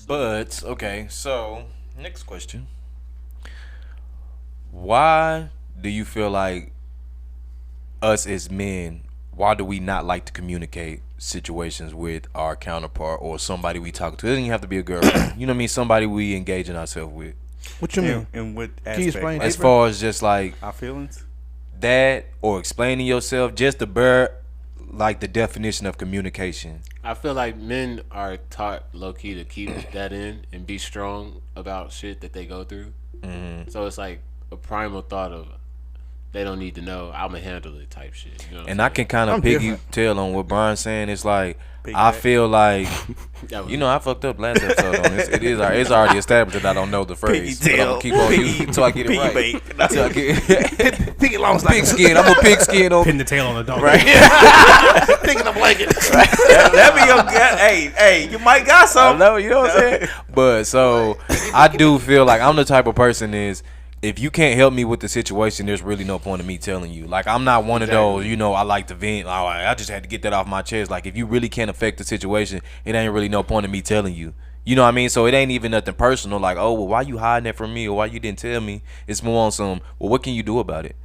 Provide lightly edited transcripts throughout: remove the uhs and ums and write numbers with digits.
But okay, so next question: why do you feel like us as men? Why do we not like to communicate situations with our counterpart or somebody we talk to? It doesn't even have to be a girl. You know what I mean? Somebody we engaging ourselves with. What you mean? In what Can you aspect? explain As deeper? far as just like Our feelings? that or explaining yourself, just the bare like the definition of communication. I feel like men are taught low key to keep that in and be strong about shit that they go through. So it's like a primal thought of they don't need to know. I'ma handle it type shit. You know what And I'm I can kind of I'm piggy different. tail on what Brian's saying. It's like Big I back. feel like saying? you know I fucked up last episode on this. It's already established that I don't know the phrase. But I'm tail. gonna keep on using until I get it right. Piggy Till I get Pick it long pig skin. I'm a pig skin on. Pin the tail on the dog. Right. Picking a blanket. That be your gut. Hey, you might got I something. know, you know what I'm saying? But so I do feel like I'm the type of person is if you can't help me with the situation, there's really no point in me telling you. Like I'm not one of those, you know, I like to vent. I just had to get that off my chest. Like if you really can't affect the situation, it ain't really no point in me telling you. You know what I mean? So it ain't even nothing personal. Like, oh, well, why you hiding that from me or why you didn't tell me? It's more on some, well, what can you do about it?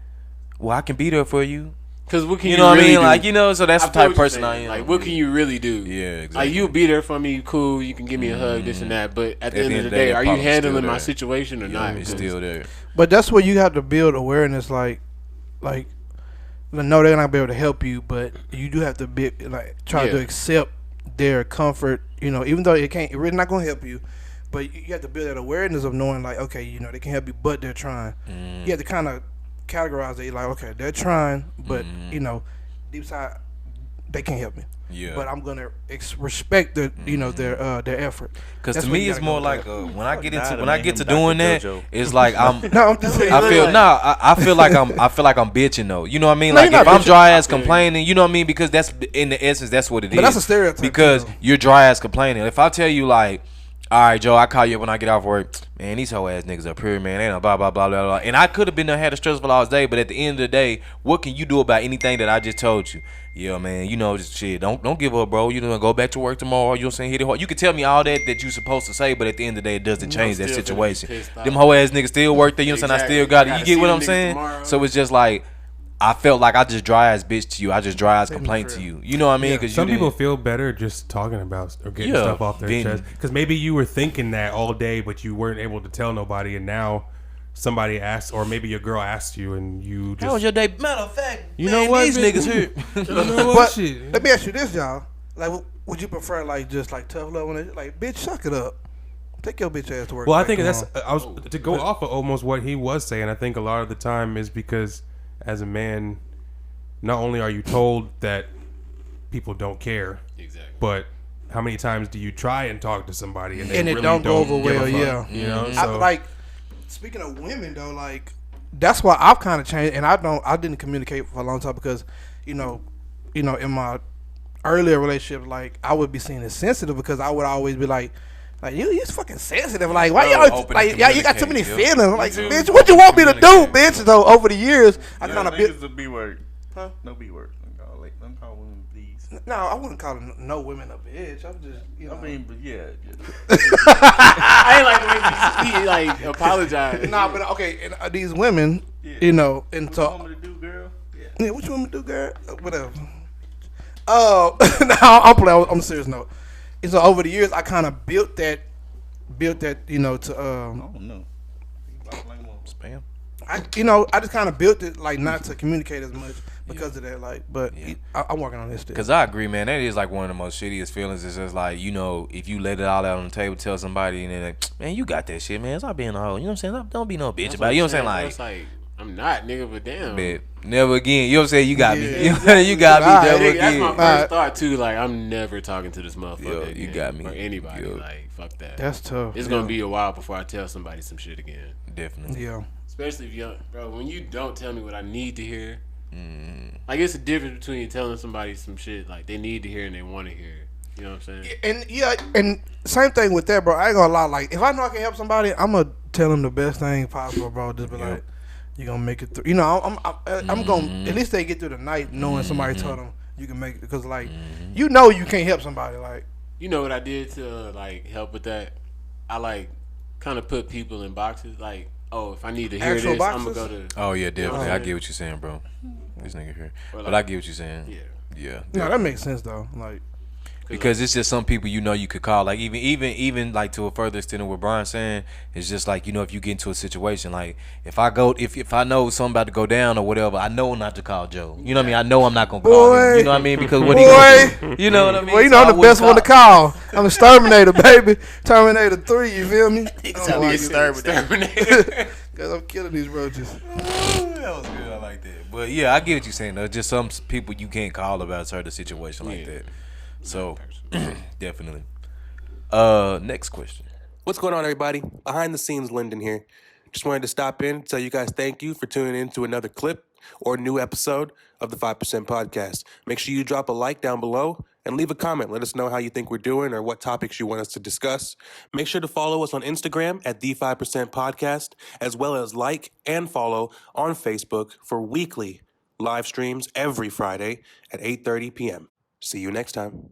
Well, I can be there for you. Because what can You you, know what I really mean? do? Like, you know, so that's the feel type what of you're person I saying. am. Like, what can you really do? Yeah, exactly. Like, you'll be there for me, cool. You can give me a hug, this and that. But at the end of the day, that are you problem's still handling my there. situation or Yeah, not? it's 'Cause still there. But that's where you have to build awareness. Like, no, they're not be able to help you, but you do have to be like try to Yeah. accept their comfort. You know, even though it really not gonna help you, but you have to build that awareness of knowing like, okay, you know, they can help you, but they're trying. You have to kind of categorize it. Like, okay, they're trying, but you know, deep side, they can't help me. Yeah. But I'm gonna respect the you know their effort. Because That's to what me, you it's gotta more go like with when I get into Nah, when I man, get to him Dr. doing that, JoJo. it's like I'm. No, I'm just saying. I feel I feel like I'm bitching though. You know what I mean? No, Like you're if not I'm bitching. dry ass complaining, you know what I mean? Because that's in the essence, that's what it is. But that's a stereotype, Because too, though. you're dry ass complaining. If I tell you like, all right, Joe, I call you up when I get off work. Man, these hoe ass niggas up here, man. They know blah blah blah blah blah. And I could have been there had a stressful all day, but at the end of the day, what can you do about anything that I just told you? Yeah, man, you know, just shit. Don't give up, bro. You know, go back to work tomorrow. You know what I'm saying? Hit it hard. You can tell me all that you supposed to say, but at the end of the day, it doesn't change that still finna be situation. pissed off. Them hoe ass niggas still work there. You know what I'm saying? I still got it. You Gotta get see what them I'm niggas saying? tomorrow. So it's just like I felt like I just dry ass bitch to you. I just dry ass complaint to you. You know what I mean? Because Some people feel better just talking about or getting stuff off their venting. chest. Because maybe you were thinking that all day, but you weren't able to tell nobody, and now somebody asked, or maybe your girl asked you, and you just. How was your day? Matter of fact, You man, know what, these bitch? niggas here. You know what? But Shit. let me ask you this, y'all. Like, would you prefer like just like tough love when it like, bitch, suck it up, take your bitch ass to work? Well, I like, think come that's on. I was to go off of almost what he was saying. I think a lot of the time is because as a man, not only are you told that people don't care, Exactly. but how many times do you try and talk to somebody and they And it really don't go over give a well, fuck, yeah. You know, I, so like speaking of women though, like that's why I've kind of changed, and I didn't communicate for a long time because you know in my earlier relationships, like I would be seen as sensitive because I would always be like you fucking sensitive. Like why y'all open like to y'all you got too many communicate, feelings. Like bitch, what you want me to do, bitch? So over the years, I kind of built. Niggas the B word. Huh? No B word. Don't call women these. No, I wouldn't call no women a bitch. I'm just you know. I mean, but yeah. I ain't like the way he like apologize. nah, but okay, and, these women, you know, and What so. you want me to do, girl? Yeah. Yeah, what you want me to do, girl? Whatever. No, I'm playing on a serious note. And so over the years, I kind of built that, you know, to Oh no. Spam. I just kind of built it like not to communicate as much because of that. Like, but I'm working on this still. Cause I agree, man. That is like one of the most shittiest feelings. It's just like, you know, if you let it all out on the table, tell somebody, and then like, man, you got that shit, man. Stop being a hoe. You know what I'm saying? Don't be no bitch about it. You know what I'm saying? It's like I'm not, nigga, but damn. But never again. You know what I'm saying? You got me. Yeah, You got me. Alright, Never Nigga, that's again. my first thought too. Like I'm never talking to this motherfucker. Yo, you again, got me. Or anybody. Yo. Like fuck that. That's tough. It's gonna be a while before I tell somebody some shit again. Definitely. Yeah. Especially if you, bro, when you don't tell me what I need to hear. Like it's a difference between telling somebody some shit like they need to hear and they want to hear. You know what I'm saying? And same thing with that, bro. I ain't gonna lie. Like, if I know I can help somebody, I'm gonna tell them the best thing possible, bro. Just be like, you gonna make it through. You know, I'm gonna at least they get through the night knowing somebody told them you can make it. Because like, you know, you can't help somebody. Like, You know what I did to like help with that? I like kind of put people in boxes. Like, oh, if I need to hear Actual this, I'm boxes? gonna go to. Oh yeah, definitely. know I what get what you're saying, bro. This nigga here, Or but like- I get what you're saying. Yeah. Yeah. No, that makes sense though. Like, Because it's just some people you could call, like even like to a further extent of what Brian's saying, it's just like, if you get into a situation, like if I know something about to go down or whatever, I know not to call Joe. You know what I mean? I know I'm not gonna call him. You know what I mean? Because what he gonna do? You know what I mean? well, you So know I I'm the best one wouldn't to call. I'm a Terminator, baby. Terminator 3. You feel me? Tell me Exterminator. Because I'm killing these roaches. That was good. I like that. But yeah, I get what you're saying though. Just some people you can't call about a certain situation like that. So definitely. Next question. What's going on, everybody? Behind the scenes, Lyndon here. Just wanted to stop in and tell you guys thank you for tuning in to another clip or new episode of the 5% Podcast. Make sure you drop a like down below and leave a comment. Let us know how you think we're doing or what topics you want us to discuss. Make sure to follow us on Instagram at the 5% Podcast, as well as like and follow on Facebook for weekly live streams every Friday at 8:30 p.m. See you next time.